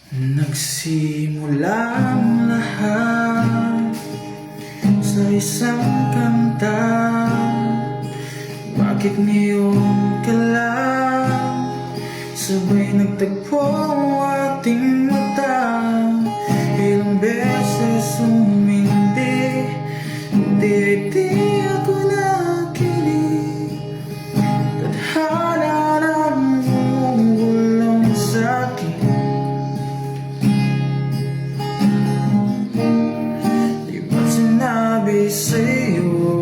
Nagsimulang lahat sa isang kanta. Bakit ngayon ka lang sabay nagtagpo ang ating mata? Ilang beses umindi, di ako nakinig. Tadhana ng umulong sa'kin. Di ba't sinabi sa'yo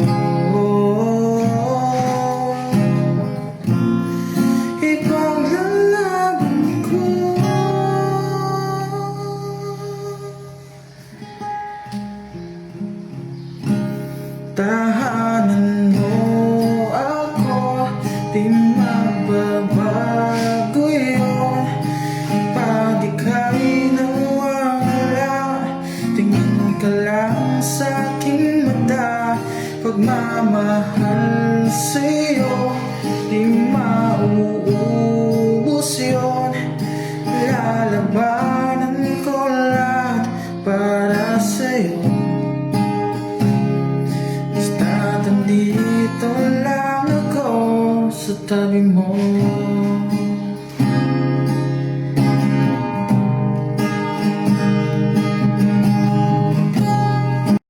ipaglalaban ko? Tahanan mo ako, di magbabago yun. Pag ika'y nawala, tingin ka lang sa'king mata. Pagmamahal sa'yo, di mauubos yun. Lalabanan ko lahat para sa'yo. Dito lang ako sa tabi mo.